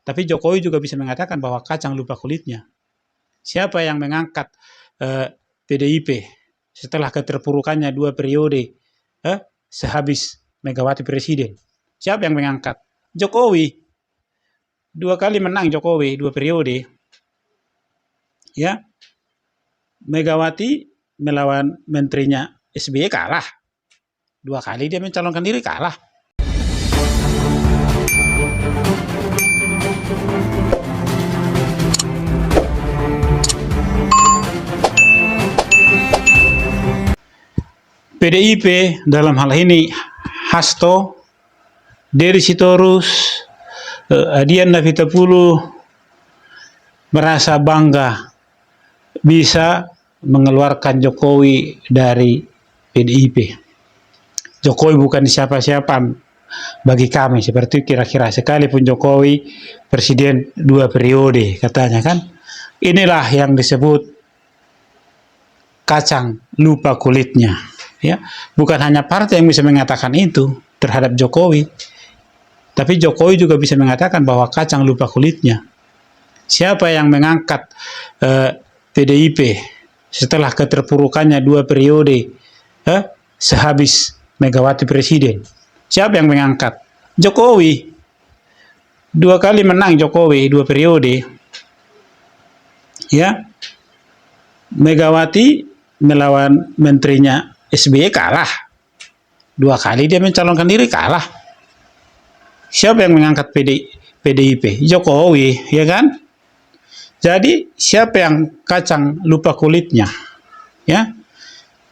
Tapi Jokowi juga bisa mengatakan bahwa kacang lupa kulitnya. Siapa yang mengangkat PDIP setelah keterpurukannya 2 periode sehabis Megawati presiden? Siapa yang mengangkat? Jokowi. 2 kali menang Jokowi 2 periode. Ya. Megawati melawan menterinya SBY kalah. 2 kali dia mencalonkan diri kalah. PDIP dalam hal ini Hasto, Dery Sitorus, Adian Navitapulu merasa bangga bisa mengeluarkan Jokowi dari PDIP. Jokowi bukan siapa-siapa bagi kami, seperti kira-kira sekalipun Jokowi presiden 2 periode katanya kan. Inilah yang disebut kacang lupa kulitnya. Ya, bukan hanya partai yang bisa mengatakan itu terhadap Jokowi, tapi Jokowi juga bisa mengatakan bahwa kacang lupa kulitnya. Siapa yang mengangkat PDIP setelah keterpurukannya 2 periode sehabis Megawati presiden? Siapa yang mengangkat? Jokowi. 2 kali menang Jokowi 2 periode. Ya, Megawati melawan menterinya SBY kalah. 2 kali dia mencalonkan diri kalah. Siapa yang mengangkat PDIP? Jokowi, ya kan? Jadi siapa yang kacang lupa kulitnya? Ya.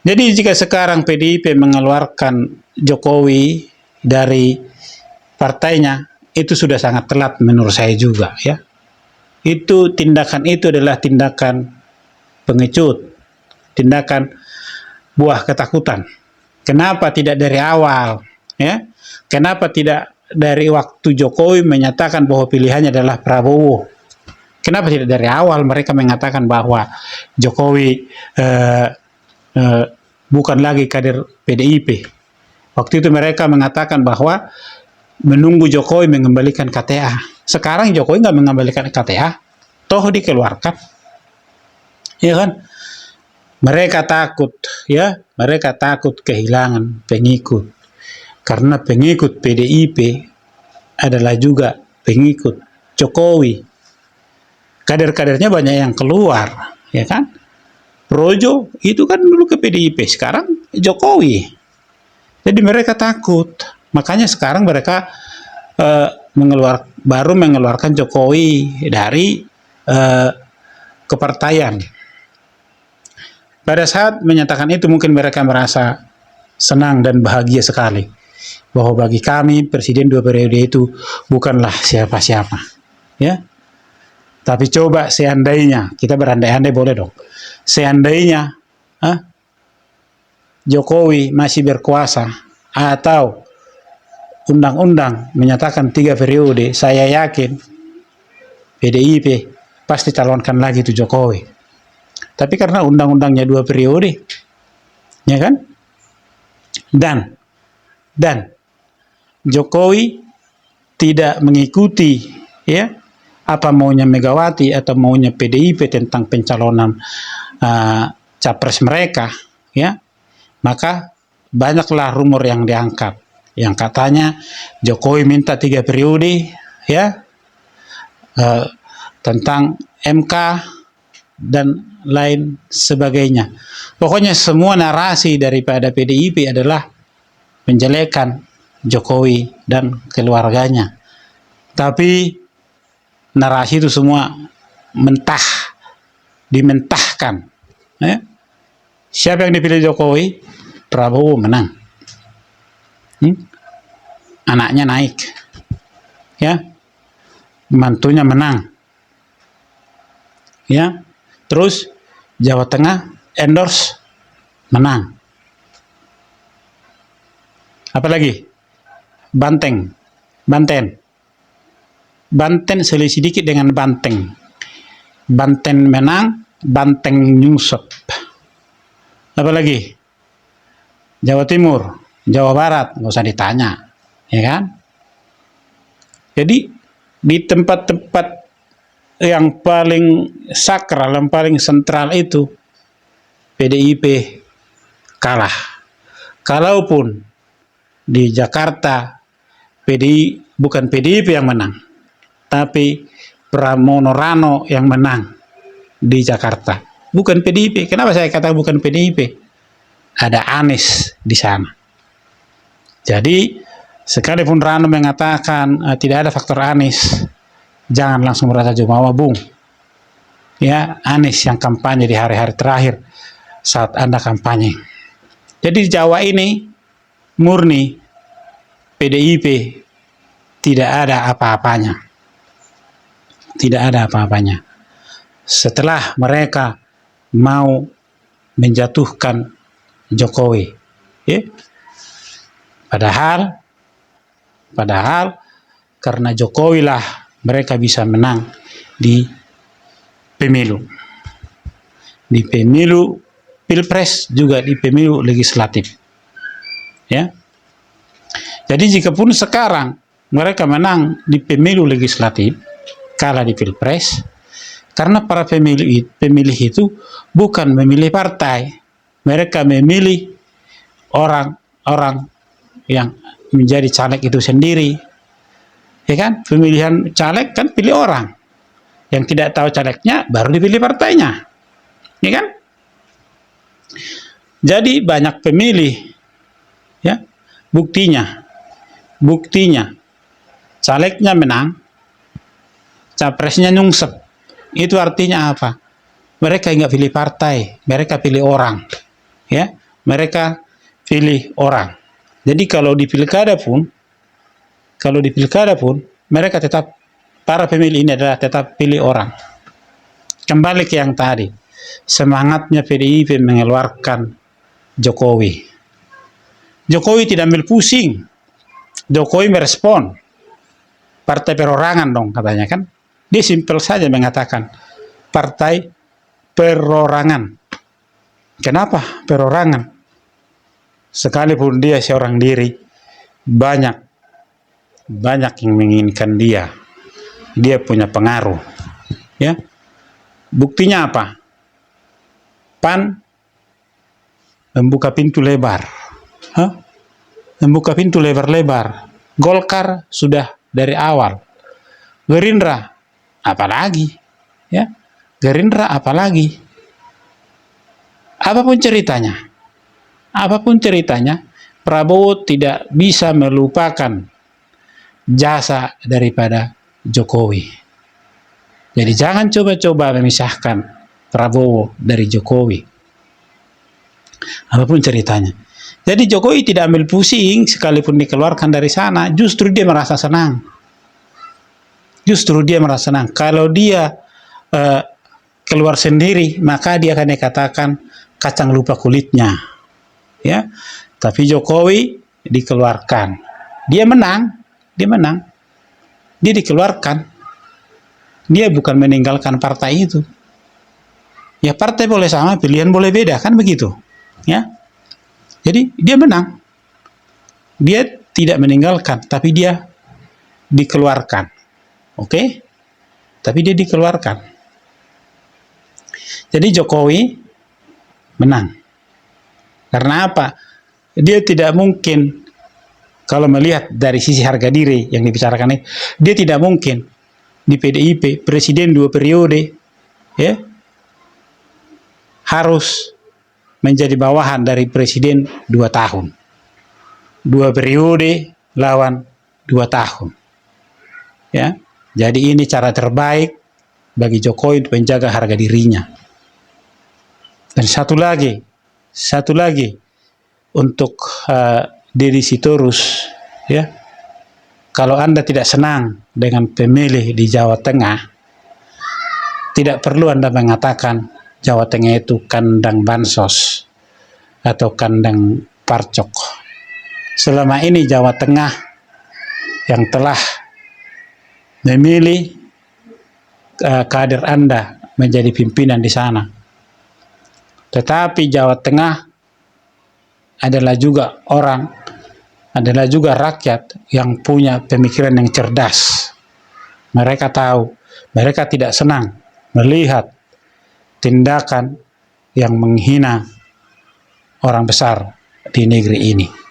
Jadi jika sekarang PDIP mengeluarkan Jokowi dari partainya, itu sudah sangat telat menurut saya juga, ya. Tindakan itu adalah tindakan pengecut, tindakan buah ketakutan. Kenapa tidak dari awal? Ya, kenapa tidak dari waktu Jokowi menyatakan bahwa pilihannya adalah Prabowo? Kenapa tidak dari awal mereka mengatakan bahwa Jokowi bukan lagi kader PDIP? Waktu itu mereka mengatakan bahwa menunggu Jokowi mengembalikan KTA. Sekarang Jokowi nggak mengembalikan KTA, toh dikeluarkan, ya kan? Mereka takut, ya, mereka takut kehilangan pengikut. Karena pengikut PDIP adalah juga pengikut Jokowi. Kader-kadernya banyak yang keluar, ya kan? Projo itu kan dulu ke PDIP, sekarang Jokowi. Jadi mereka takut. Makanya sekarang mereka baru mengeluarkan Jokowi dari kepartaian. Pada saat menyatakan itu mungkin mereka merasa senang dan bahagia sekali. Bahwa bagi kami presiden 2 periode itu bukanlah siapa-siapa. Ya. Tapi coba seandainya, kita berandai-andai boleh dong. Seandainya Jokowi masih berkuasa atau undang-undang menyatakan 3 periode, saya yakin PDIP pasti calonkan lagi itu Jokowi. Tapi karena undang-undangnya 2 periode, ya kan? Dan Jokowi tidak mengikuti, ya, apa maunya Megawati atau maunya PDIP tentang pencalonan capres mereka, ya. Maka banyaklah rumor yang diangkat, yang katanya Jokowi minta 3 periode, ya, tentang MK dan lain sebagainya. Pokoknya semua narasi daripada PDIP adalah menjelekkan Jokowi dan keluarganya. Tapi narasi itu semua dimentahkan. Ya. Siapa yang dipilih Jokowi? Prabowo menang. Anaknya naik. Ya. Mantunya menang. Ya. Terus Jawa Tengah endorse menang. Apalagi? Banten selisih dikit dengan Banteng. Banten menang, Banteng nyusup. Apalagi? Jawa Timur, Jawa Barat, nggak usah ditanya, ya kan? Jadi di tempat-tempat yang paling sakral, yang paling sentral itu PDIP kalah. Kalaupun di Jakarta bukan PDIP yang menang, tapi Pramono Rano yang menang di Jakarta. Bukan PDIP. Kenapa saya katakan bukan PDIP? Ada Anies di sana. Jadi sekalipun Rano mengatakan tidak ada faktor Anies, jangan langsung merasa jumawa, Bung. Ya, Anies yang kampanye di hari-hari terakhir saat Anda kampanye. Jadi di Jawa ini murni PDIP, tidak ada apa-apanya. Tidak ada apa-apanya. Setelah mereka mau menjatuhkan Jokowi. Ya. Padahal karena Jokowi lah mereka bisa menang di pemilu. Di pemilu Pilpres, juga di pemilu legislatif. Ya. Jadi jikapun sekarang mereka menang di pemilu legislatif, kalah di Pilpres, karena para pemilih itu bukan memilih partai, mereka memilih orang-orang yang menjadi caleg itu sendiri. Ya kan? Pemilihan caleg kan pilih orang. Yang tidak tahu calegnya baru dipilih partainya. Ya kan? Jadi banyak pemilih, ya, buktinya calegnya menang, capresnya nyungsep. Itu artinya apa? Mereka nggak pilih partai, mereka pilih orang, ya, mereka pilih orang. Jadi kalau di pilkada pun mereka tetap, para pemilih ini adalah tetap pilih orang. Kembali ke yang tadi, semangatnya PDIP mengeluarkan Jokowi. Jokowi tidak ambil pusing. Jokowi merespon. Partai perorangan dong katanya kan. Dia simpel saja mengatakan partai perorangan. Kenapa perorangan? Sekalipun dia seorang diri, banyak yang menginginkan dia. Dia punya pengaruh. Ya. Buktinya apa? PAN membuka pintu lebar. Membuka pintu lebar-lebar. Golkar sudah dari awal. Gerindra apalagi? Ya. Gerindra apalagi? Apapun ceritanya, Prabowo tidak bisa melupakan jasa daripada Jokowi. Jadi jangan coba-coba memisahkan Prabowo dari Jokowi. Apapun ceritanya. Jadi Jokowi tidak ambil pusing sekalipun dikeluarkan dari sana, justru dia merasa senang. Kalau dia keluar sendiri, maka dia akan dikatakan kacang lupa kulitnya. Ya. Tapi Jokowi dikeluarkan. Dia menang. Dia dikeluarkan. Dia bukan meninggalkan partai itu. Ya, partai boleh sama, pilihan boleh beda, kan begitu. Ya. Jadi dia menang. Dia tidak meninggalkan, tapi dia dikeluarkan. Oke? Tapi dia dikeluarkan. Jadi Jokowi menang. Karena apa? Dia tidak mungkin, kalau melihat dari sisi harga diri yang dibicarakan ini, dia tidak mungkin di PDIP presiden 2 periode, ya, harus menjadi bawahan dari presiden 2 tahun. 2 periode lawan 2 tahun. Ya. Jadi ini cara terbaik bagi Jokowi untuk menjaga harga dirinya. Dan satu lagi untuk Deddy Sitorus, ya. Kalau Anda tidak senang dengan pemilih di Jawa Tengah, tidak perlu Anda mengatakan Jawa Tengah itu kandang bansos atau kandang parcok. Selama ini Jawa Tengah yang telah memilih kader Anda menjadi pimpinan di sana. Tetapi Jawa Tengah adalah juga rakyat yang punya pemikiran yang cerdas. Mereka tahu, mereka tidak senang melihat tindakan yang menghina orang besar di negeri ini.